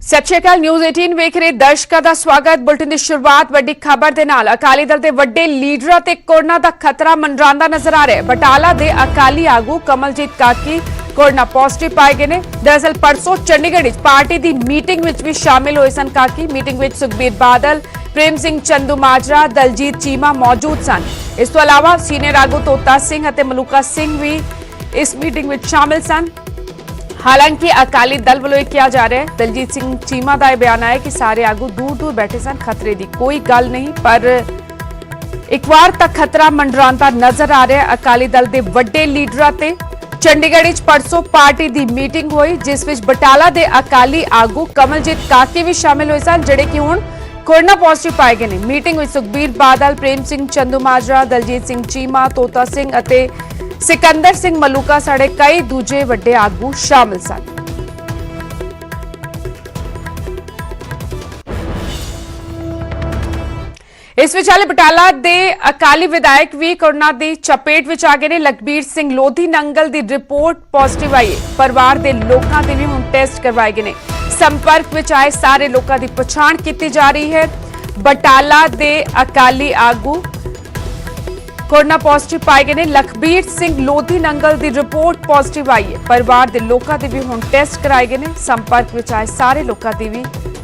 ਸਤਿ ਸ਼੍ਰੀ ਅਕਾਲ ਨਿਊਜ਼ 18 ਵੇਖ ਰਹੇ ਦਰਸ਼ਕਾਂ ਦਾ ਸਵਾਗਤ। ਬੁਲਟਨ ਦੀ ਸ਼ੁਰੂਆਤ ਵੱਡੀ ਖਬਰ ਦੇ ਨਾਲ। ਅਕਾਲੀ ਦਲ ਦੇ ਵੱਡੇ ਲੀਡਰਾਂ ਤੇ ਕੋਰੋਨਾ ਦਾ ਖਤਰਾ ਮੰਡਰਾਉਂਦਾ ਨਜ਼ਰ ਆ ਰਿਹਾ ਹੈ। ਬਟਾਲਾ ਦੇ ਅਕਾਲੀ ਆਗੂ ਕਮਲਜੀਤ ਕਾਕੀ ਕੋਰੋਨਾ ਪੋਜ਼ਿਟਿਵ ਪਾਏ ਗਏ ਨੇ। ਦਰਅਸਲ ਪਰਸੋਂ ਚੰਡੀਗੜ੍ਹ ਵਿੱਚ ਪਾਰਟੀ ਦੀ ਮੀਟਿੰਗ ਵਿੱਚ ਵੀ ਸ਼ਾਮਿਲ ਹੋਏ ਸਨ ਕਾਕੀ। ਮੀਟਿੰਗ ਵਿੱਚ ਸੁਖਬੀਰ ਬਾਦਲ, ਪ੍ਰੇਮ ਸਿੰਘ ਚੰਦੂਮਾਜਰਾ, ਦਲਜੀਤ ਚੀਮਾ ਮੌਜੂਦ ਸਨ। ਇਸ ਤੋਂ ਇਲਾਵਾ ਸੀਨੀਅਰ ਆਗੂ ਤੋਤਾ ਸਿੰਘ ਅਤੇ ਮਲੂਕਾ ਸਿੰਘ ਵੀ ਇਸ ਮੀਟਿੰਗ ਵਿੱਚ ਸ਼ਾਮਿਲ ਸਨ। हालांकि अकाली दल वालों किया जा रहा है, दलजीत सिंह चीमा का यह बयान आया कि सारे आगू दूर दूर बैठे सन, खतरे की कोई गल नहीं, पर एक बार तक खतरा मंडराता नजर आ रहा है। अकाली दल के वड्डे लीडरां ते चंडीगढ़ विच परसों पार्टी की मीटिंग हुई, जिस विच बटाला के अकाली आगू कमलजीत काकी भी शामिल हुए सन, जिहड़े कि हुण कोरोना पॉजिटिव पाए गए हैं। मीटिंग में सुखबीर बादल, प्रेम सिंह चंदूमाजरा, दलजीत सिंह चीमा, तोता सिंह अते सिकंदर सिंह मलूका साढ़े कई दूजे वड्डे आगू शामिल सन। इस विचाले बटाला दे अकाली विधायक भी कोरोना की चपेट विच आ गए ने। लखबीर सिंह लोधी नंगल की रिपोर्ट पॉजिटिव आई है। परिवार के लोगों के भी हुण टेस्ट करवाए गए ने। संपर्क विच आए सारे लोगों की पछाण की जा रही है। बटाला दे अकाली आगू कोरोना पॉजिटिव पाए गए ने। लखबीर सिंह लोधी नंगल की रिपोर्ट पॉजिटिव आई है। परिवार के लोगों के भी हुण टेस्ट कराए गए हैं। संपर्क में आए सारे लोगों की भी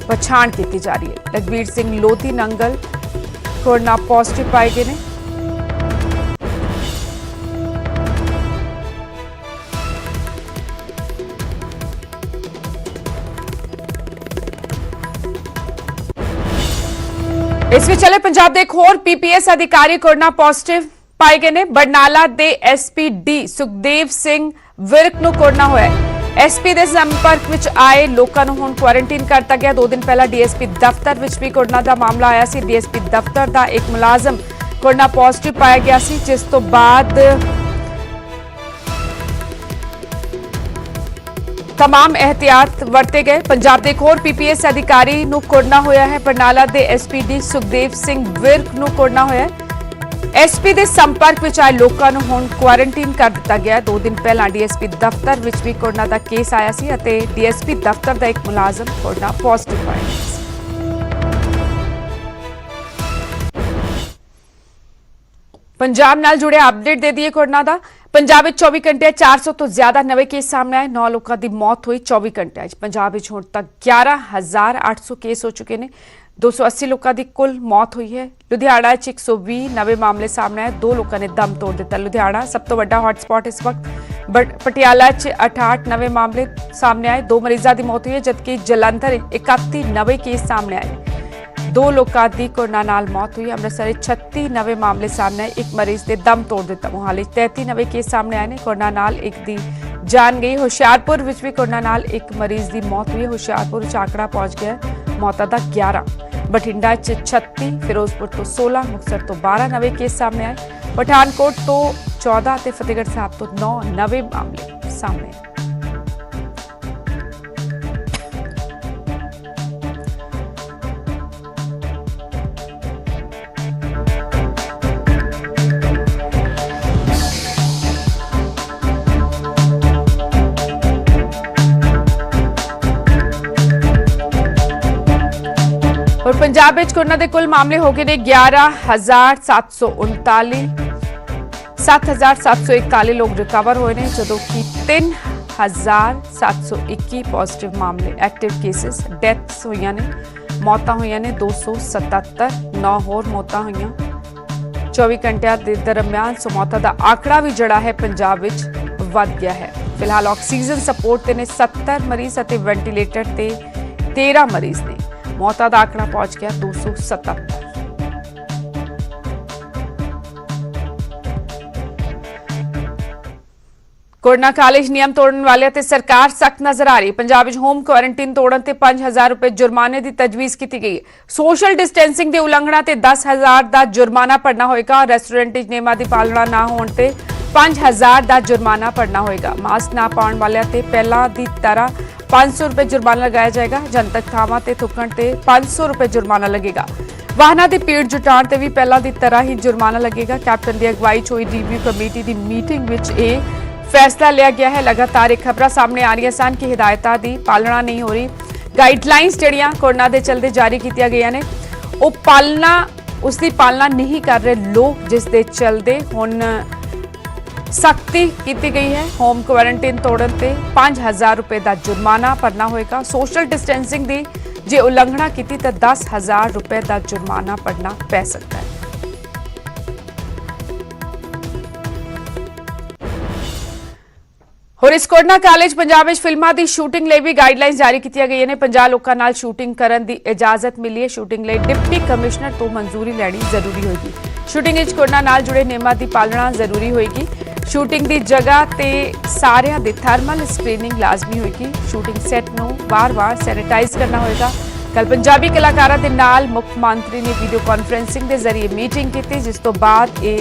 पछाण की जा रही है। लखबीर सिंह लोधी नंगल कोरोना पॉजिटिव पाए गए हैं। इस विच चले पंजाब के एक होर पीपीएस अधिकारी कोरोना पॉजिटिव पाए गए ने। बरनाला के एसपी डी सुखदेव सिंह विरक नूं कोरोना होया है। एसपी के संपर्क में आए लोगों को हुण क्वारंटीन करता गया। 2 दिन पहला डीएसपी दफ्तर में भी कोरोना का मामला आया सी। डीएसपी दफ्तर का एक मुलाजम कोरोना पॉजिटिव पाया गया सी, जिस तो बाद तमाम एहतियात वरते गए। पंजाब के एक होर पीपीएस अधिकारी नूं कोरोना होया है। बरनाला के एसपी डी सुखदेव सिंह विरक नूं कोरोना होया है। एसपी के संपर्क में आए लोगों को हुण क्वारंटीन कर दिता गया। 2 दिन पहला डीएसपी दफ्तर में भी कोरोना का केस आया सी अते डीएसपी दफ्तर का एक मुलाजम कोरोना पॉजिटिव पाया गया। पंजाब नाल जुड़े अपडेट दे दिए कोरोना का। पंजाब में 24 घंटे 400 तो ज्यादा नवे केस सामने आए। 9 लोगों की मौत हुई 24 घंटे। पंजाब में हुण तक 11,800 केस हो चुके हैं। 280 लोगों की कुल मौत हुई है। लुधियाना 120 नवे मामले सामने आए। 2 लोगों ने दम तोड़ दिता। लुधियाना सब तो बड़ा हॉटस्पॉट इस वक्त। पटियाला 68 नवे मामले सामने आए। 2 मरीजों की मौत हुई है, जबकि जलंधर 31 नवे केस सामने आए। 2 लोगों की कोरोना नाल मौत हुई। अमृतसर 36 नवे मामले सामने आए। 1 मरीज ने दम तोड़ दिता। मोहाली 33 नवे केस सामने आए। कोरोना नाल एक दी जान गई। हुशियारपुर में भी कोरोना नाल 1 मरीज की मौत हुई है। हुशियारपुर आंकड़ा पहुंच गया मौतों का 11। बठिंडा 36, फिरोजपुर तो 16, मुक्तसर तो 12 नवे केस सामने आए। पठानकोट तो 14 ते फतेहगढ़ साहब तो 9 नवे मामले सामने आए। और पंजाब में कोरोना के कुल मामले हो गए ने 11,739। 7,741 लोग रिकवर हुए हैं, जो कि 3,721 पॉजिटिव मामले एक्टिव केसेस। डेथ्स हुई ने, मौतां हुई ने 277। 9 होर मौतां हुई 24 घंटिया के दरम्यान। सो मौतां का आंकड़ा भी जड़ा है पंजाब में वध गया है। फिलहाल ऑक्सीजन सपोर्ट ते ने 70 मरीज और वेंटीलेटर ते 13 मरीज ने। मौतों का आंकड़ा पहुंच गया 277। कोरोना कालेज नियम तोड़न वाले ते सरकार सख्त नजर आ रही। पंजाब में होम क्वारंटीन तोड़न ते 5,000 रुपए जुर्माने की तजवीज़ की गई। सोशल डिस्टेंसिंग की उलंघना ते 10,000 का जुर्माना भरना होगा। रेस्टोरेंट नियमों की पालना ना होने ते 5,000 का जुर्माना भरना होगा। मास्क ना पाने वाले ते पहला की तरह 500 रुपए जुर्माना लगाया जाएगा। जनतक थावां ते थुकण ते 500 रुपए जुर्माना लगेगा। वाहनों की भीड़ जुटाण ते भी पहला की तरह ही जुर्माना लगेगा। कैप्टन की अगवाई च हुई रिव्यू कमेटी की मीटिंग में फैसला लिया गया है। लगातार एक खबर सामने आ रही सन कि हिदायतां की पालना नहीं हो रही। गाइडलाइंस ਜਿਹੜੀਆਂ कोरोना के चलते जारी की गई ने ਉਹ ਪਾਲਣਾ उसकी पालना नहीं कर रहे लोग, जिस दे चलते हुण सख्ती की गई है। होम क्वारंटीन तोड़न ते 5,000 रुपए का जुर्माना भरना होएगा। सोशल डिस्टेंसिंग की जे उल्लंघना की तो 10,000 रुपए का जुर्माना भरना पै सकता है। और इस कोरोना काल च पंजाब में फिल्मां की शूटिंग लिए भी गाइडलाइंस जारी की गई ने। 50 लोगों नाल शूटिंग करने की इजाजत मिली है। शूटिंग लिए डिप्टी कमिश्नर तो मंजूरी लैनी जरूरी होगी। शूटिंग विच कोरोना नाल जुड़े नियमां की पालना जरूरी होगी। शूटिंग की जगह ते सारियां दी थर्मल स्क्रीनिंग लाजमी होगी। शूटिंग सैट नूं बार-बार सैनिटाइज करना होगा। कल पंजाबी कलाकारां दे नाल मुख्यमंत्री ने वीडियो कॉन्फ्रेंसिंग के जरिए मीटिंग की, जिस तो बाद ये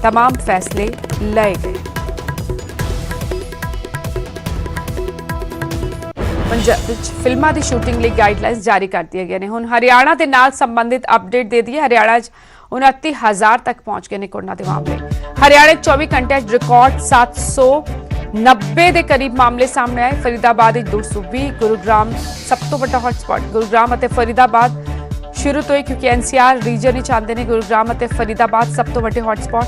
तमाम फैसले लए गए। पंजाब फिल्मां की शूटिंग लिए गाइडलाइंस जारी कर दिए गए हैं। हुण हरियाणा के नाल संबंधित अपडेट दे दी है। हरियाणा 29,000 तक पहुंच गए हैं कोरोना के मामले। हरियाणा 24 घंटे रिकॉर्ड 790 के करीब मामले सामने आए। फरीदाबाद 220, गुरुग्राम सब तो बड़ा हॉटस्पॉट गुरुग्राम और फरीदाबाद शुरू तो ही, क्योंकि NCR रीजन ही चाहते हैं। गुरुग्राम और फरीदाबाद सब तो बड़े हॉटस्पॉट।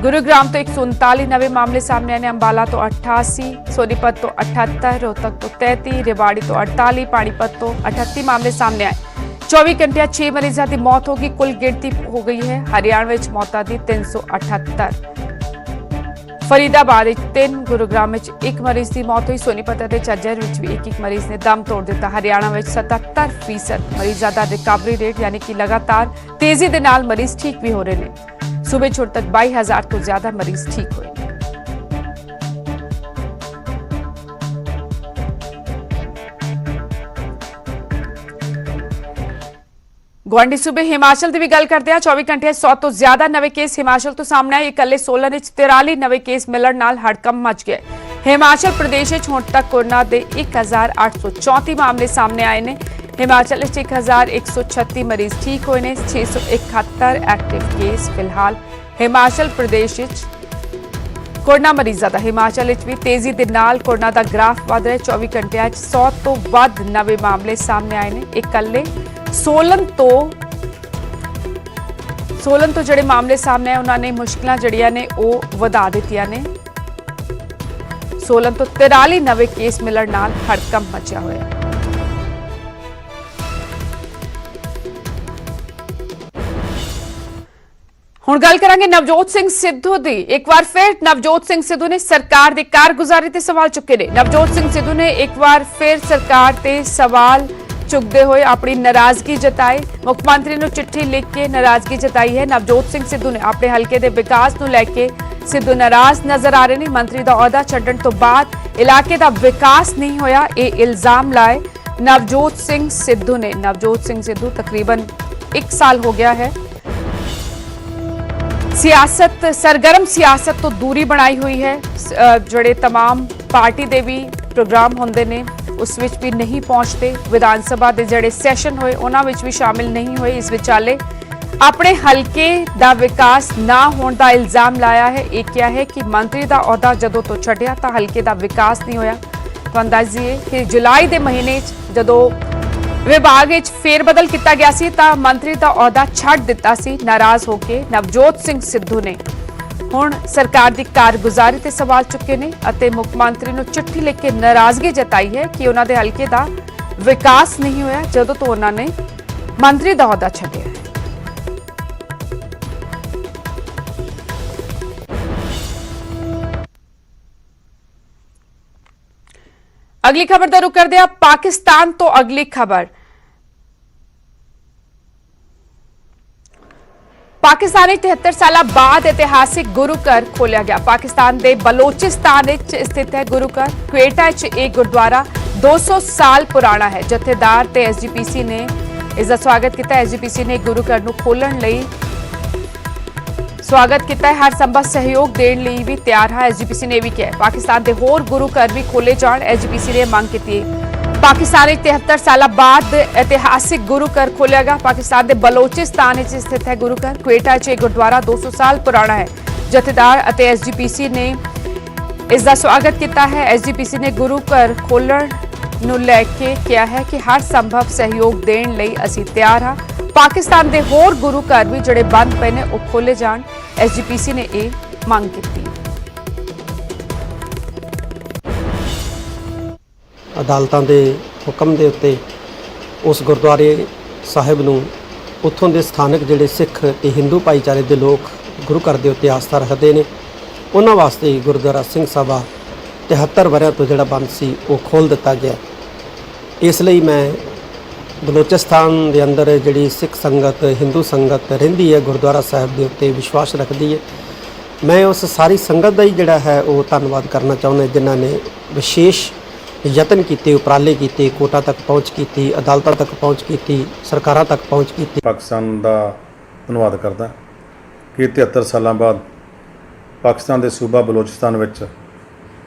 गुरुग्राम तो 139 नवे मामले सामने आए। अंबाला तो 88, सोनीपत तो 78, रोहतक तो 33, रेवाड़ी तो 48, पानीपत तो 38 मामले सामने आए। 24 घंटे 6 मरीजों की मौत होगी। कुल गिनती हो गई है हरियाणा में मौतों की 378। फरीदाबाद 3, गुरुग्राम 1 मरीज की मौत हुई। सोनीपत और झज्जर में भी एक मरीज ने दम तोड़ दिता। हरियाणा में 77% मरीजों का रिकवरी रेट, यानी कि लगातार तेजी के नाल मरीज ठीक भी हो रहे हैं। सूबे छोड़ तक 22,000 तो ज्यादा मरीज ठीक हुए। गुआंढी सूबे हिमाचल की भी गल करते हैं। 24 घंटे 100 तो ज्यादा नवे केस हिमाचल तो सामने आए। इकल्ले 16 में 43 नवे केस मिलने नाल हड़कंप मच गए। हिमाचल प्रदेश हुण तक कोरोना के 1,834 मामले सामने आए हैं। हिमाचल 1,136 मरीज ठीक हुए हैं। 671 एक्टिव केस फिलहाल हिमाचल प्रदेश कोरोना मरीजों का। हिमाचल भी तेजी के नाल कोरोना का ग्राफ वध रहा है। 24 घंटे 100 तो वध नवे मामले सामने आए हैं। इकल्ले 16 तो जिहड़े मामले सामने आए उन्होंने मुश्किलां जिहड़ियां ने वो वधा दित्तियां ने। 16 तो 43 नवे केस मिलण नाल हड़कंप मचिया होया। हुण गल करांगे नवजोत सिंह सिद्धू दी। एक बार फिर नवजोत सिंह सिद्धू ने सरकार की कारगुजारी ते सवाल चुके ने। नवजोत सिंह सिद्धू ने एक बार फिर सरकार ते सवाल चुकते हुए अपनी नाराजगी जताई। मुख्यमंत्री ने चिट्ठी लिख के नाराजगी जताई है। नवजोत सिंह सिद्धू ने अपने हल्के के विकास को लैके सिद्धू नाराज नजर आ रहे हैं। मंत्री का अहदा छड्डण तो बाद इलाके का विकास नहीं होया, ये इल्जाम लाए नवजोत सिंह सिद्धू ने। नवजोत सिंह सिद्धू तकरीबन 1 साल हो गया है सियासत सरगर्म सियासत तो दूरी बनाई हुई है। जोड़े तमाम पार्टी के भी प्रोग्राम होंदे ने उस विच भी नहीं पहुंचते। विधानसभा के जोड़े सैशन होए उन्हां विच भी शामिल नहीं हुए। इस विचाले अपने हल्के का विकास ना होने का इल्जाम लाया है। एक क्या है कि मंत्री का अहदा जदों तो छड्डिया तो हल्के का विकास नहीं होया। तो अंदाजिए कि जुलाई के महीने जदों विभाग फेरबदल किया गया सी तां मंत्री का अहदा छड्ड दिता सी। नाराज होकर नवजोत सिंह सिद्धू ने हुण सरकार की कारगुजारी ते सवाल चुके ने अते मुख्यमंत्री नूं चिट्ठी लिख के नाराजगी जताई है कि उन्हां दे हल्के का विकास नहीं होया जदों तो उन्होंने मंत्री का अहदा छड्डिया है। अगली खबर का रुख कर दिया पाकिस्तान तो अगली खबर। पाकिस्तान 73 साल बाद ऐतिहासिक गुरु घर खोलिया गया। पाकिस्तान के बलोचिस्तान स्थित है गुरु घर। क्वेटा एक गुरुद्वारा 200 साल पुराना है। जथेदार ते SGPC ने इसका स्वागत किया। SGPC ने गुरु घर को खोलने लई स्वागत किया। हर संभव सहयोग देने लई भी तैयार है। SGPC ने भी किया। पाकिस्तान के होर गुरु घर भी खोले जाण SGPC ने मांग की। पाकिस्तान 73 साल बाद ऐतिहासिक गुरु घर खोलिया गया। पाकिस्तान के बलोचिस्तान स्थित है गुरु घर। क्वेटा एक गुरुद्वारा 200 साल पुराना है। जथेदार अते SGPC ने इसका स्वागत किया है। SGPC ने गुरु घर खोलण ਨੂੰ ਲੈ ਕੇ ਕਿਹਾ ਹੈ ਕਿ ਹਰ ਸੰਭਵ ਸਹਿਯੋਗ ਦੇਣ ਲਈ ਅਸੀਂ ਤਿਆਰ ਹਾਂ। ਪਾਕਿਸਤਾਨ ਦੇ ਹੋਰ ਗੁਰੂ ਘਰ ਵੀ ਜਿਹੜੇ ਬੰਦ ਪਏ ਨੇ ਉਹ ਖੋਲੇ ਜਾਣ। ਐਸਜੀਪੀਸੀ ਨੇ ਇਹ ਮੰਗ ਕੀਤੀ। ਅਦਾਲਤਾਂ ਦੇ ਹੁਕਮ ਦੇ ਉੱਤੇ ਉਸ ਗੁਰਦੁਆਰੇ ਸਾਹਿਬ ਨੂੰ ਉੱਥੋਂ ਦੇ ਸਥਾਨਕ ਜਿਹੜੇ ਸਿੱਖ ਤੇ ਹਿੰਦੂ ਭਾਈਚਾਰੇ ਦੇ ਲੋਕ ਗੁਰੂ ਘਰ ਦੇ ਉੱਤੇ ਆਸਥਾ ਰੱਖਦੇ ਨੇ, ਉਹਨਾਂ ਵਾਸਤੇ ਗੁਰਦੁਆਰਾ ਸਿੰਘ ਸਭਾ 73 ਵਰ੍ਹਿਆਂ ਤੋਂ ਜਿਹੜਾ ਬੰਦ ਸੀ ਉਹ ਖੋਲ੍ਹ ਦਿੱਤਾ ਗਿਆ। ਇਸ ਲਈ ਮੈਂ ਬਲੋਚਿਸਤਾਨ ਦੇ ਅੰਦਰ ਜਿਹੜੀ ਸਿੱਖ ਸੰਗਤ, ਹਿੰਦੂ ਸੰਗਤ ਰਹਿੰਦੀ ਹੈ, ਗੁਰਦੁਆਰਾ ਸਾਹਿਬ ਦੇ ਉੱਤੇ ਵਿਸ਼ਵਾਸ ਰੱਖਦੀ ਹੈ, ਮੈਂ ਉਸ ਸਾਰੀ ਸੰਗਤ ਦਾ ਹੀ ਜਿਹੜਾ ਹੈ ਉਹ ਧੰਨਵਾਦ ਕਰਨਾ ਚਾਹੁੰਦਾ, ਜਿਨ੍ਹਾਂ ਨੇ ਵਿਸ਼ੇਸ਼ ਯਤਨ ਕੀਤੇ, ਉਪਰਾਲੇ ਕੀਤੇ, ਕੋਰਟਾਂ ਤੱਕ ਪਹੁੰਚ ਕੀਤੀ, ਅਦਾਲਤਾਂ ਤੱਕ ਪਹੁੰਚ ਕੀਤੀ, ਸਰਕਾਰਾਂ ਤੱਕ ਪਹੁੰਚ ਕੀਤੀ। ਪਾਕਿਸਤਾਨ ਦਾ ਧੰਨਵਾਦ ਕਰਦਾ ਕਿ 73 ਸਾਲਾਂ ਬਾਅਦ ਪਾਕਿਸਤਾਨ ਦੇ ਸੂਬਾ ਬਲੋਚਿਸਤਾਨ ਵਿੱਚ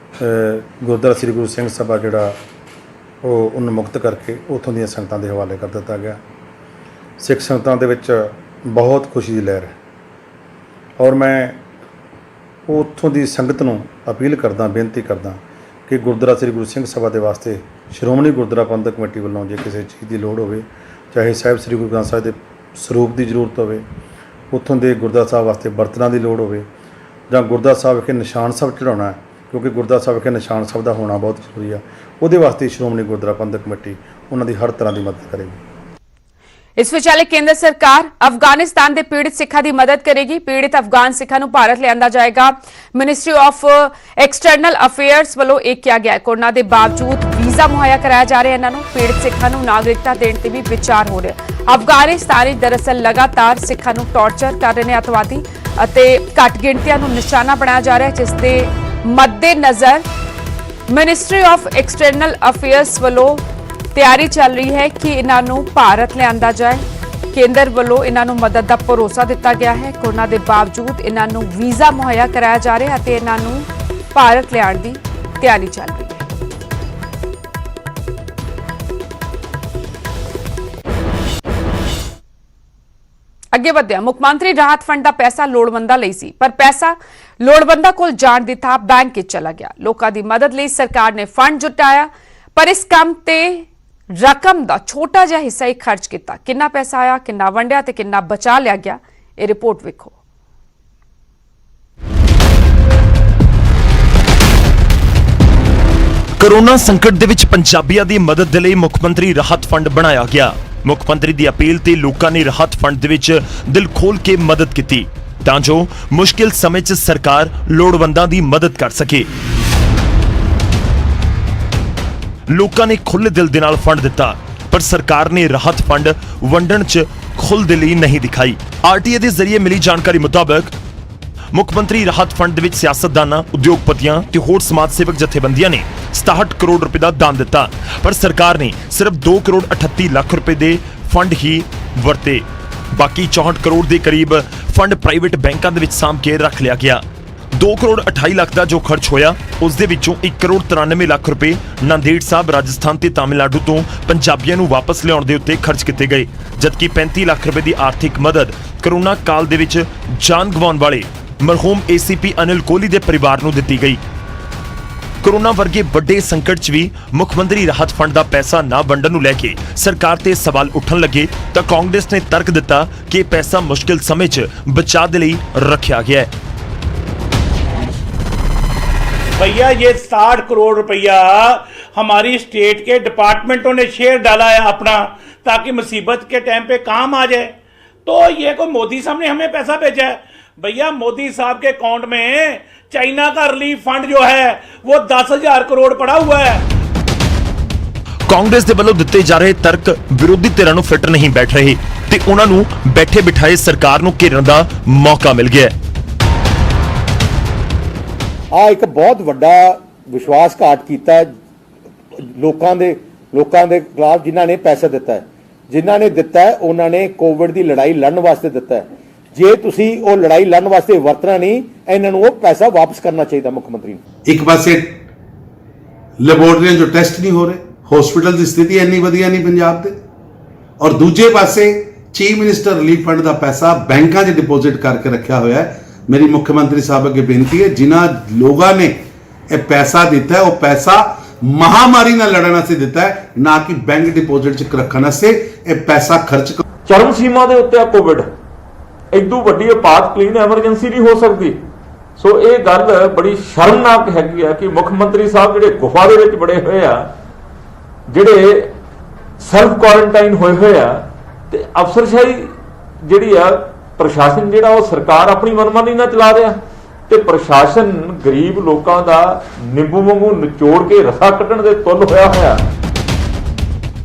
ਗੁਰਦੁਆਰਾ ਸ੍ਰੀ ਗੁਰੂ ਸਿੰਘ ਸਭਾ ਜਿਹੜਾ ਉਹ ਉਨਮੁਕਤ ਕਰਕੇ ਉੱਥੋਂ ਦੀਆਂ ਸੰਗਤਾਂ ਦੇ ਹਵਾਲੇ ਕਰ ਦਿੱਤਾ ਗਿਆ। ਸਿੱਖ ਸੰਗਤਾਂ ਦੇ ਵਿੱਚ ਬਹੁਤ ਖੁਸ਼ੀ ਦੀ ਲਹਿਰ ਹੈ ਔਰ ਮੈਂ ਉੱਥੋਂ ਦੀ ਸੰਗਤ ਨੂੰ ਅਪੀਲ ਕਰਦਾ, ਬੇਨਤੀ ਕਰਦਾ ਕਿ ਗੁਰਦੁਆਰਾ ਸ੍ਰੀ ਗੁਰੂ ਸਿੰਘ ਸਭਾ ਦੇ ਵਾਸਤੇ ਸ਼੍ਰੋਮਣੀ ਗੁਰਦੁਆਰਾ ਪ੍ਰਬੰਧਕ ਕਮੇਟੀ ਵੱਲੋਂ ਜੇ ਕਿਸੇ ਚੀਜ਼ ਦੀ ਲੋੜ ਹੋਵੇ, ਚਾਹੇ ਸਾਹਿਬ ਸ੍ਰੀ ਗੁਰੂ ਗ੍ਰੰਥ ਸਾਹਿਬ ਦੇ ਸਰੂਪ ਦੀ ਜ਼ਰੂਰਤ ਹੋਵੇ, ਉੱਥੋਂ ਦੇ ਗੁਰਦੁਆਰਾ ਸਾਹਿਬ ਵਾਸਤੇ ਬਰਤਨਾਂ ਦੀ ਲੋੜ ਹੋਵੇ, ਜਾਂ ਗੁਰਦੁਆਰਾ ਸਾਹਿਬ ਵਿਖੇ ਨਿਸ਼ਾਨ ਸਾਹਿਬ ਚੜ੍ਹਾਉਣਾ ਹੈ, ਕਿਉਂਕਿ ਗੁਰਦੁਆਰਾ ਸਾਹਿਬ ਵਿਖੇ ਨਿਸ਼ਾਨ ਸਾਹਿਬ ਦਾ ਹੋਣਾ ਬਹੁਤ ਜ਼ਰੂਰੀ ਆ, ਉਹਦੇ ਵਾਸਤੇ ਸ਼੍ਰੋਮਣੀ ਗੁਰਦੁਆਰਾ ਪ੍ਰਬੰਧਕ ਕਮੇਟੀ ਉਹਨਾਂ ਦੀ ਹਰ ਤਰ੍ਹਾਂ ਦੀ ਮਦਦ ਕਰੇਗੀ। ਇਸ ਵਿਚਾਲੇ ਕੇਂਦਰ ਸਰਕਾਰ ਅਫਗਾਨਿਸਤਾਨ ਦੇ ਪੀੜਤ ਸਿੱਖਾਂ ਦੀ ਮਦਦ ਕਰੇਗੀ। ਪੀੜਤ ਅਫਗਾਨ ਸਿੱਖਾਂ ਨੂੰ ਭਾਰਤ ਲਿਆਂਦਾ ਜਾਏਗਾ। ਮਿਨਿਸਟਰੀ ਆਫ ਐਕਸਟਰਨਲ ਅਫੇਅਰਸ ਵੱਲੋਂ ਇਹ ਕਿਹਾ ਗਿਆ। ਕੋਰੋਨਾ ਦੇ ਬਾਵਜੂਦ ਵੀਜ਼ਾ ਮੁਹੱਈਆ ਕਰਾਇਆ ਜਾ ਰਿਹਾ ਇਹਨਾਂ ਨੂੰ। ਪੀੜਤ ਸਿੱਖਾਂ ਨੂੰ ਨਾਗਰਿਕਤਾ ਦੇਣ ਤੇ ਵੀ ਵਿਚਾਰ ਹੋ ਰਿਹਾ। ਅਫਗਾਨਿਸਤਾਨ ਵਿੱਚ ਦਰਅਸਲ ਲਗਾਤਾਰ ਸਿੱਖਾਂ ਨੂੰ ਟੌਰਚਰ ਕਰ ਰਹੇ ਨੇ ਅਤਵਾਦੀ ਅਤੇ ਘੱਟ ਗਿਣਤੀਆਂ ਨੂੰ ਨਿਸ਼ਾਨਾ ਬਣਾਇਆ ਜਾ ਰਿਹਾ, ਜਿਸ ਦੇ ਮੱਦੇਨਜ਼ਰ ਮਿਨਿਸਟਰੀ ਆਫ ਐਕਸਟਰਨਲ ਅਫੇਅਰਸ ਵੱਲੋਂ ਤਿਆਰੀ ਚੱਲ ਰਹੀ ਹੈ ਕਿ ਇਹਨਾਂ ਨੂੰ ਭਾਰਤ ਲਿਆਂਦਾ ਜਾਏ। ਕੇਂਦਰ ਵੱਲੋਂ ਇਹਨਾਂ ਨੂੰ ਮਦਦ ਦਾ ਭਰੋਸਾ ਦਿੱਤਾ ਗਿਆ ਹੈ। ਕੋਰੋਨਾ ਦੇ ਬਾਵਜੂਦ ਇਹਨਾਂ ਨੂੰ ਵੀਜ਼ਾ ਮੁਹੱਈਆ ਕਰਾਇਆ ਜਾ ਰਿਹਾ ਅਤੇ ਇਹਨਾਂ ਨੂੰ ਭਾਰਤ ਲਿਆਉਣ ਦੀ ਤਿਆਰੀ ਚੱਲ ਰਹੀ ਹੈ। ਅੱਗੇ ਵਧਿਆ। ਮੁੱਖ ਮੰਤਰੀ ਰਾਹਤ ਫੰਡ ਦਾ ਪੈਸਾ ਲੋੜਵੰਦਾਂ ਲਈ ਸੀ, ਪਰ ਪੈਸਾ ਲੋੜਵੰਦਾਂ ਕੋਲ ਜਾਣ ਦੀ ਥਾਂ ਬੈਂਕ ਵਿੱਚ ਚਲਾ ਗਿਆ। ਲੋਕਾਂ ਦੀ ਮਦਦ ਲਈ ਸਰਕਾਰ ਨੇ ਫੰਡ ਜੁਟਾਇਆ, ਪਰ ਇਸ ਕੰਮ ਤੇ ਰਕਮ ਦਾ ਛੋਟਾ ਜਿਹਾ ਹਿੱਸਾ ਹੀ ਖਰਚ ਕੀਤਾ। ਕਿੰਨਾ ਪੈਸਾ ਆਇਆ, ਕਿੰਨਾ ਵੰਡਿਆ ਤੇ ਕਿੰਨਾ ਬਚਾ ਲਿਆ ਗਿਆ, ਇਹ ਰਿਪੋਰਟ ਵੇਖੋ। ਕੋਰੋਨਾ ਸੰਕਟ ਦੇ ਵਿੱਚ ਪੰਜਾਬੀਆਂ ਦੀ ਮਦਦ ਦੇ ਲਈ ਮੁੱਖ ਮੰਤਰੀ ਰਾਹਤ ਫੰਡ ਬਣਾਇਆ ਗਿਆ। ਮੁੱਖ ਮੰਤਰੀ ਦੀ ਅਪੀਲ ਤੇ ਲੋਕਾਂ ਨੇ ਰਾਹਤ ਫੰਡ ਦੇ ਵਿੱਚ ਦਿਲ ਖੋਲ ਕੇ ਮਦਦ ਕੀਤੀ ਤਾਂ ਜੋ ਮੁਸ਼ਕਿਲ ਸਮੇਂ 'ਚ ਸਰਕਾਰ ਲੋੜਵੰਦਾਂ ਦੀ ਮਦਦ ਕਰ ਸਕੇ। ਲੋਕਾਂ ਨੇ ਖੁੱਲ੍ਹੇ ਦਿਲ ਦੇ ਨਾਲ ਫੰਡ ਦਿੱਤਾ, ਪਰ ਸਰਕਾਰ ਨੇ ਰਾਹਤ ਫੰਡ ਵੰਡਣ 'ਚ ਖੁੱਲ੍ਹਦਿਲੀ ਨਹੀਂ ਦਿਖਾਈ। ਆਰਟੀਏ ਦੇ ਜ਼ਰੀਏ ਮਿਲੀ ਜਾਣਕਾਰੀ ਮੁਤਾਬਕ ਮੁੱਖ ਮੰਤਰੀ ਰਾਹਤ ਫੰਡ ਦੇ ਵਿੱਚ ਸਿਆਸਤਦਾਨਾਂ, ਉਦਯੋਗਪਤੀਆਂ ਤੇ ਹੋਰ ਸਮਾਜ ਸੇਵਕ ਜਥੇਬੰਦੀਆਂ ਨੇ 67 ਕਰੋੜ ਰੁਪਏ ਦਾ ਦਾਨ ਦਿੱਤਾ, ਪਰ ਸਰਕਾਰ ਨੇ ਸਿਰਫ 2 ਕਰੋੜ 38 ਲੱਖ ਰੁਪਏ ਦੇ ਫੰਡ ਹੀ ਵਰਤੇ। ਬਾਕੀ 64 ਕਰੋੜ ਦੇ ਕਰੀਬ ਫੰਡ ਪ੍ਰਾਈਵੇਟ ਬੈਂਕਾਂ ਦੇ ਵਿੱਚ ਸਾਂਭ ਕੇ ਰੱਖ ਲਿਆ ਗਿਆ। 2 ਕਰੋੜ 28 ਲੱਖ ਦਾ ਜੋ ਖਰਚ ਹੋਇਆ, ਉਸ ਦੇ ਵਿੱਚੋਂ 1 ਕਰੋੜ 93 ਲੱਖ ਰੁਪਏ ਨਾਂਦੇੜ ਸਾਹਿਬ, ਰਾਜਸਥਾਨ ਤੇ ਤਾਮਿਲਨਾਡੂ ਤੋਂ ਪੰਜਾਬੀਆਂ ਨੂੰ ਵਾਪਸ ਲਿਆਉਣ ਦੇ ਉੱਤੇ ਖਰਚ ਕੀਤੇ ਗਏ, ਜਦਕਿ 35 ਲੱਖ ਰੁਪਏ ਦੀ ਆਰਥਿਕ ਮਦਦ ਕੋਰੋਨਾ ਕਾਲ ਦੇ ਵਿੱਚ ਜਾਨ ਗਵਾਉਣ ਵਾਲੇ ਮਰਹੂਮ ਏਸੀਪੀ ਅਨਿਲ ਕੋਹਲੀ ਦੇ ਪਰਿਵਾਰ ਨੂੰ ਦਿੱਤੀ ਗਈ। ਕੋਰੋਨਾ ਵਰਗੇ ਵੱਡੇ ਸੰਕਟ 'ਚ ਵੀ ਮੁੱਖ ਮੰਤਰੀ ਰਾਹਤ ਫੰਡ ਦਾ ਪੈਸਾ ਨਾ ਵੰਡਣ ਨੂੰ ਲੈ ਕੇ ਸਰਕਾਰ ਤੇ ਸਵਾਲ ਉੱਠਣ ਲੱਗੇ ਤਾਂ ਕਾਂਗਰਸ ਨੇ ਤਰਕ ਦਿੱਤਾ ਕਿ ਇਹ ਪੈਸਾ ਮੁਸ਼ਕਿਲ ਸਮੇਂ 'ਚ ਬਚਾਅ ਦੇ ਲਈ ਰੱਖਿਆ ਗਿਆ है। भैया ये 60 करोड़ रुपया हमारी स्टेट के डिपार्टमेंटों ने शेयर डाला है अपना, ताकि मुसीबत के टाइम पे काम आ जाए। तो ये कोई मोदी साहब ने हमें पैसा भेजा है? भैया मोदी साहब के अकाउंट में चाइना का रिलीफ फंड जो है वो 10,000 करोड़ पड़ा हुआ है। ਕਾਂਗਰਸ ਦੇ ਵੱਲੋਂ ਦਿੱਤੇ ਜਾ ਰਹੇ ਤਰਕ ਵਿਰੋਧੀ ਧਿਰਾਂ ਨੂੰ ਫਿੱਟ ਨਹੀਂ ਬੈਠ ਰਹੇ ਤੇ ਉਹਨਾਂ ਨੂੰ ਬੈਠੇ ਬਿਠਾਏ ਸਰਕਾਰ ਨੂੰ ਘੇਰਨ ਦਾ ਮੌਕਾ ਮਿਲ ਗਿਆ। ਆ ਇੱਕ ਬਹੁਤ ਵੱਡਾ ਵਿਸ਼ਵਾਸਘਾਤ ਕੀਤਾ ਲੋਕਾਂ ਦੇ ਖਿਲਾਫ ਜਿਨ੍ਹਾਂ ਨੇ ਪੈਸਾ ਦਿੱਤਾ ਹੈ, ਜਿਨ੍ਹਾਂ ਨੇ ਦਿੱਤਾ ਹੈ ਉਹਨਾਂ ਨੇ ਕੋਵਿਡ ਦੀ ਲੜਾਈ ਲੜਨ ਵਾਸਤੇ ਦਿੱਤਾ ਹੈ। ਜੇ ਤੁਸੀਂ ਉਹ ਲੜਾਈ ਲੜਨ ਵਾਸਤੇ ਵਰਤਣਾ ਨਹੀਂ, ਇਹਨਾਂ ਨੂੰ ਉਹ ਪੈਸਾ ਵਾਪਸ ਕਰਨਾ ਚਾਹੀਦਾ ਮੁੱਖ ਮੰਤਰੀ ਨੂੰ। ਇੱਕ ਪਾਸੇ ਲੈਬੋਰਟਰੀਆਂ ਜੋ ਟੈਸਟ ਨਹੀਂ ਹੋ ਰਹੇ, ਹਸਪੀਟਲ ਦੀ ਸਥਿਤੀ ਇੰਨੀ ਵਧੀਆ ਨਹੀਂ ਪੰਜਾਬ ਦੇ, ਔਰ ਦੂਜੇ ਪਾਸੇ ਚੀਫ ਮਿਨਿਸਟਰ ਰਿਲੀਫ ਫੰਡ ਦਾ ਪੈਸਾ ਬੈਂਕਾਂ 'ਚ ਡਿਪੋਜ਼ਿਟ ਕਰਕੇ ਰੱਖਿਆ ਹੋਇਆ ਹੈ। मेरी मुख्यमंत्री साहब अगे बेनती है, जिन्होंने लोगों ने यह पैसा दिता है, वो पैसा महामारी ਨਾਲ ਲੜਨ ਵਾਸਤੇ ਦਿੱਤਾ ਹੈ, ਨਾ ਕਿ ਬੈਂਕ ਡਿਪੋਜ਼ਿਟ 'ਚ ਰੱਖਣ ਵਾਸਤੇ। ਇਹ ਪੈਸਾ ਖਰਚ ਚਰਮ ਸੀਮਾ ਦੇ ਉੱਤੇ ਆ ਕੋਵਿਡ, ਇਦੋਂ ਵੱਡੀ ਆਪਾਤਕਾਲੀਨ ਐਮਰਜੈਂਸੀ ਨਹੀਂ ਹੋ ਸਕਦੀ। ਸੋ ਇਹ ਗੱਲ ਬੜੀ ਸ਼ਰਮਨਾਕ ਹੈਗੀ ਆ ਕਿ ਮੁੱਖ ਮੰਤਰੀ ਸਾਹਿਬ ਜਿਹੜੇ ਗੁਫਾ ਦੇ ਵਿੱਚ ਬੜੇ ਹੋਏ ਆ, ਜਿਹੜੇ ਸੈਲਫ ਕੁਆਰੰਟਾਈਨ ਹੋਏ ਆ, ਤੇ ਅਫਸਰਸ਼ਾਹੀ ਜਿਹੜੀ ਆ, ਪ੍ਰਸ਼ਾਸਨ ਜਿਹੜਾ ਉਹ ਸਰਕਾਰ ਆਪਣੀ ਮਨਮਾਨੀ ਨਾਲ ਚਲਾ ਰਿਹਾ, ਤੇ ਪ੍ਰਸ਼ਾਸਨ ਗਰੀਬ ਲੋਕਾਂ ਦਾ ਨਿੰਬੂ ਵਾਂਗੂ ਨਿਚੋੜ ਕੇ ਰਸਾ ਕੱਢਣ ਦੇ ਤੁੱਲ ਹੋਇਆ।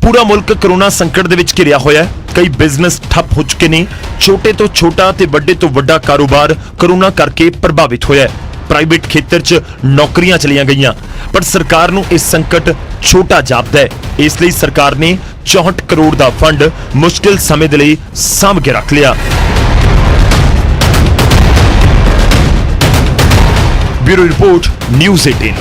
ਪੂਰਾ ਮੁਲਕ ਕਰੋਨਾ ਸੰਕਟ ਦੇ ਵਿੱਚ ਘਿਰਿਆ ਹੋਇਆ ਹੈ। ਕਈ ਬਿਜ਼ਨਸ ਠੱਪ ਹੋ ਚੁੱਕੇ ਨੇ। ਛੋਟੇ ਤੋਂ ਛੋਟਾ ਤੇ ਵੱਡੇ ਤੋਂ ਵੱਡਾ ਕਾਰੋਬਾਰ ਕਰੋਨਾ ਕਰਕੇ ਪ੍ਰਭਾਵਿਤ ਹੋਇਆ ਹੈ। ਪ੍ਰਾਈਵੇਟ ਖੇਤਰ 'ਚ ਨੌਕਰੀਆਂ ਚਲੀਆਂ ਗਈਆਂ, ਪਰ ਸਰਕਾਰ ਨੂੰ ਇਹ ਸੰਕਟ ਛੋਟਾ ਜਾਪਦਾ ਹੈ। ਇਸ ਲਈ ਸਰਕਾਰ ਨੇ 64 ਕਰੋੜ ਦਾ ਫੰਡ ਮੁਸ਼ਕਿਲ ਸਮੇਂ ਦੇ ਲਈ ਸਾਂਭ ਕੇ ਰੱਖ ਲਿਆ। Bureau report news 18।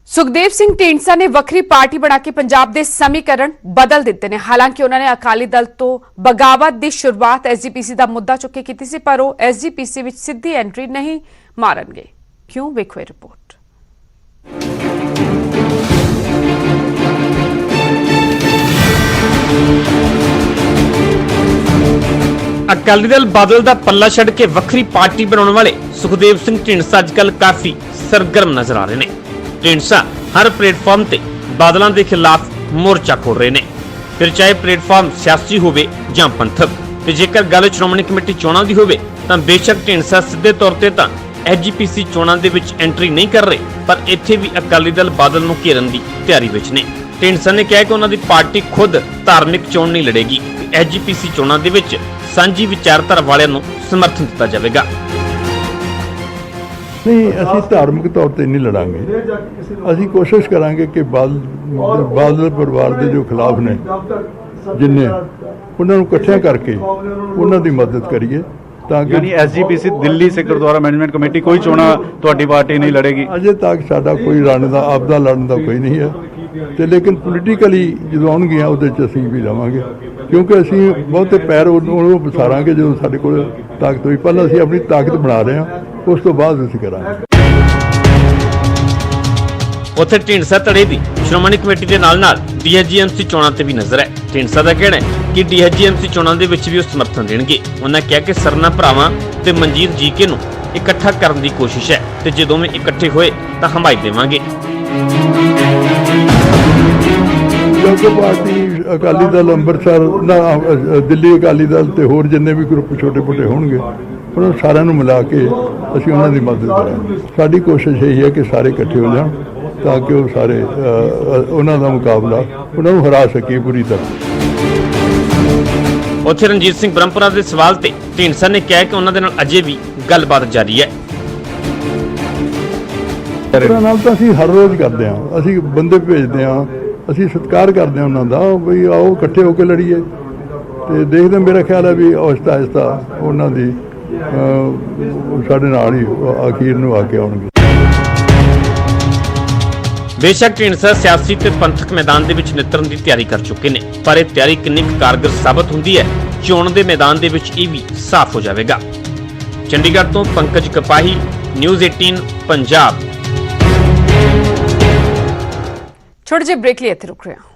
Sukhdev Singh Dhindsa ਨੇ ਵੱਖਰੀ ਪਾਰਟੀ ਬਣਾ ਕੇ ਪੰਜਾਬ ਦੇ ਸਮੀਕਰਨ ਬਦਲ ਦਿੱਤੇ ਨੇ। ਹਾਲਾਂਕਿ ਉਹਨਾਂ ਨੇ ਅਕਾਲੀ ਦਲ ਤੋਂ ਬਗਾਵਤ ਦੀ ਸ਼ੁਰੂਆਤ ਐਸਜੀਪੀਸੀ ਦਾ ਮੁੱਦਾ ਚੁੱਕ ਕੇ ਕੀਤੀ ਸੀ, ਪਰ ਉਹ ਐਸਜੀਪੀਸੀ ਵਿੱਚ ਸਿੱਧੀ ਐਂਟਰੀ ਨਹੀਂ ਮਾਰਨਗੇ। ਕਿਉਂ? ਵੇਖੋ ਇਹ ਰਿਪੋਰਟ। ਅਕਾਲੀ ਦਲ ਬਾਦਲ ਦਾ ਪੱਲਾ ਛੱਡ ਕੇ ਵੱਖਰੀ ਪਾਰਟੀ ਬਣਾਉਣ ਵਾਲੇ ਸੁਖਦੇਵ ਸਿੰਘ ਢੀਂਡਸਾ ਅੱਜਕੱਲ ਕਾਫੀ ਸਰਗਰਮ ਨਜ਼ਰ ਆ ਰਹੇ ਨੇ। ਢੀਂਡਸਾ ਹਰ ਪਲੇਟਫਾਰਮ ਤੇ ਬਾਦਲਾਂ ਦੇ ਖਿਲਾਫ ਮੋਰਚਾ ਖੋਲ ਰਹੇ ਨੇ, ਫਿਰ ਚਾਹੇ ਪਲੇਟਫਾਰਮ ਸਿਆਸੀ ਹੋਵੇ ਜਾਂ ਪੰਥਕ। ਤੇ ਜੇਕਰ ਗੱਲ ਸ਼੍ਰੋਮਣੀ ਕਮੇਟੀ ਚੋਣਾਂ ਦੀ ਹੋਵੇ ਤਾਂ ਬੇਸ਼ੱਕ ਢੀਂਡਸਾ ਸਿੱਧੇ ਤੌਰ ਤੇ ਤਾਂ ਐਸਜੀਪੀਸੀ ਚੋਣਾਂ ਦੇ ਵਿੱਚ ਐਂਟਰੀ ਨਹੀਂ ਕਰ ਰਹੇ, ਪਰ ਇੱਥੇ ਵੀ ਅਕਾਲੀ ਦਲ ਬਾਦਲ ਨੂੰ ਘੇਰਨ ਦੀ ਤਿਆਰੀ ਵਿੱਚ ਨੇ। ਢੀਂਡਸਾ ਨੇ ਕਿਹਾ ਕਿ ਉਹਨਾਂ ਦੀ ਪਾਰਟੀ ਖੁਦ ਧਾਰਮਿਕ ਚੋਣ ਨਹੀਂ ਲੜੇਗੀ। ਐਸਜੀਪੀਸੀ ਚੋਣਾਂ ਦੇ ਵਿੱਚ ਸਾਂਝੀ ਵਿਚਾਰਧਾਰਾ ਵਾਲਿਆਂ ਨੂੰ ਸਮਰਥਨ ਦਿੱਤਾ ਜਾਵੇਗਾ। ਨਹੀਂ, ਅਸੀਂ ਧਾਰਮਿਕ ਤੌਰ ਤੇ ਨਹੀਂ ਲੜਾਂਗੇ। ਅਸੀਂ ਕੋਸ਼ਿਸ਼ ਕਰਾਂਗੇ ਕਿ ਬਾਦਲ ਪਰਿਵਾਰ ਦੇ ਜੋ ਖਿਲਾਫ ਨੇ ਜਿੰਨੇ, ਉਹਨਾਂ ਨੂੰ ਇਕੱਠਿਆਂ ਕਰਕੇ ਉਹਨਾਂ ਦੀ ਮਦਦ ਕਰੀਏ ਤਾਂ ਕਿ ਯਾਨੀ SGPC Delhi Sikh Gurdwara management committee ਕੋਈ ਚੋਣਾਂ ਤੁਹਾਡੀ ਪਾਰਟੀ ਨਹੀਂ ਲੜੇਗੀ? ਅਜੇ ਤੱਕ ਸਾਡਾ ਕੋਈ ਲੜਨ ਦਾ ਆਪਦਾ ਲੜਨ ਦਾ ਕੋਈ ਨਹੀਂ ਹੈ, ਤੇ ਲੇਕਿਨ ਪੋਲੀਟੀਕਲੀ ਜਦੋਂ ਆਉਣਗੀਆਂ ਉਹਦੇ 'ਚ ਅਸੀਂ ਵੀ ਲਵਾਂਗੇ, ਕਿਉਂਕਿ ਅਸੀਂ ਬਹੁਤੇ ਪੈਰ ਉਹਨੂੰ ਪਸਾਰਾਂਗੇ ਜਦੋਂ ਸਾਡੇ ਕੋਲ ਤਾਕਤ ਹੋਈ। ਪਹਿਲਾਂ ਅਸੀਂ ਆਪਣੀ ਤਾਕਤ ਬਣਾ ਰਹੇ ਹਾਂ, ਉਸ ਤੋਂ ਬਾਅਦ ਅਸੀਂ ਕਰਾਂਗੇ। ਉੱਥੇ ਢੀਂਡਸਾ ਧੜੇ ਦੀ ਸ਼੍ਰੋਮਣੀ ਕਮੇਟੀ ਦੇ ਨਾਲ ਡੀਐਸਜੀਐਮਸੀ ਚੋਣਾਂ ਤੇ ਵੀ ਨਜ਼ਰ ਹੈ। ਢੀਂਡਸਾ ਦਾ ਕਹਿਣਾ ਹੈ ਕਿ ਡੀਐਸਜੀਐਮਸੀ ਚੋਣਾਂ ਦੇ ਵਿੱਚ ਵੀ ਉਹ ਸਮਰਥਨ ਦੇਣਗੇ। ਉਹਨਾਂ ਕਿਹਾ ਕਿ ਸਰਨਾ ਭਰਾਵਾਂ ਤੇ ਮਨਜੀਤ ਜੀਕੇ ਨੂੰ ਇਕੱਠਾ ਕਰਨ ਦੀ ਕੋਸ਼ਿਸ਼ ਹੈ, ਤੇ ਜਦੋਂ ਵੀ ਇਕੱਠੇ ਹੋਏ ਤਾਂ ਹਮਾਇਤ ਦੇਵਾਂਗੇ। ਕਿਉਂਕਿ ਪਾਰਟੀ ਅਕਾਲੀ ਦਲ ਅੰਮ੍ਰਿਤਸਰ ਦਿੱਲੀ ਅਕਾਲੀ ਦਲ ਤੇ ਹੋਰ ਜਿੰਨੇ ਵੀ ਗਰੁੱਪ ਛੋਟੇ ਮੋਟੇ ਹੋਣਗੇ, ਉਹਨਾਂ ਸਾਰਿਆਂ ਨੂੰ ਮਿਲਾ ਕੇ ਅਸੀਂ ਉਹਨਾਂ ਦੀ ਮਦਦ ਕਰਾਂਗੇ। ਸਾਡੀ ਕੋਸ਼ਿਸ਼ ਇਹ ਹੈ ਕਿ ਸਾਰੇ ਇਕੱਠੇ ਹੋ ਜਾਣ ਤਾਂ ਕਿ ਉਹ ਸਾਰੇ ਉਹਨਾਂ ਦਾ ਮੁਕਾਬਲਾ ਉਹਨਾਂ ਨੂੰ ਹਰਾ ਸਕੀਏ ਪੂਰੀ ਤਰ੍ਹਾਂ। ਉੱਥੇ ਰਣਜੀਤ ਸਿੰਘ ਬ੍ਰਹਮਪੁਰਾ ਦੇ ਸਵਾਲ ਤੇ ਢੀਂਡਸਾ ਨੇ ਕਿਹਾ ਕਿ ਉਹਨਾਂ ਦੇ ਨਾਲ ਅਜੇ ਵੀ ਗੱਲਬਾਤ ਜਾਰੀ ਹੈ। ਉਹਨਾਂ ਨਾਲ ਤਾਂ ਅਸੀਂ ਹਰ ਰੋਜ਼ ਕਰਦੇ ਹਾਂ, ਅਸੀਂ ਬੰਦੇ ਭੇਜਦੇ ਹਾਂ, ਅਸੀਂ ਸਤਿਕਾਰ ਕਰਦੇ ਹਾਂ ਉਹਨਾਂ ਦਾ, ਵੀ ਆਓ ਇਕੱਠੇ ਹੋ ਕੇ ਲੜੀਏ। ਤੇ ਦੇਖਦੇ ਮੇਰਾ ਖਿਆਲ ਹੈ ਵੀ ਆਹਿਸਤਾ ਆਹਿਸਤਾ ਉਹਨਾਂ ਦੀ ਸਾਡੇ ਨਾਲ ਹੀ ਅਖੀਰ ਨੂੰ ਆ ਕੇ ਆਉਣਗੇ। ਬੇਸ਼ੱਕ ਢੀਂਡਸਾ ਸਿਆਸੀ ਤੇ ਪੰਥਕ ਮੈਦਾਨ ਦੇ ਵਿੱਚ ਨਿਤਰਨ ਦੀ ਤਿਆਰੀ ਕਰ ਚੁੱਕੇ ਨੇ, ਪਰ ਇਹ ਤਿਆਰੀ ਕਿੰਨੀ ਕੁ ਕਾਰਗਰ ਸਾਬਤ ਹੁੰਦੀ ਹੈ, ਚੋਣ ਦੇ ਮੈਦਾਨ ਦੇ ਵਿੱਚ ਇਹ ਵੀ ਸਾਫ਼ ਹੋ ਜਾਵੇਗਾ। ਚੰਡੀਗੜ੍ਹ ਤੋਂ ਪੰਕਜ ਕਪਾਹੀ, ਨਿਊਜ਼ 18 ਪੰਜਾਬ। ਛੋਟੇ ਜਿਹੇ ਬ੍ਰੇਕ ਲਈ ਇੱਥੇ ਰੁਕ ਰਹੇ ਹਾਂ।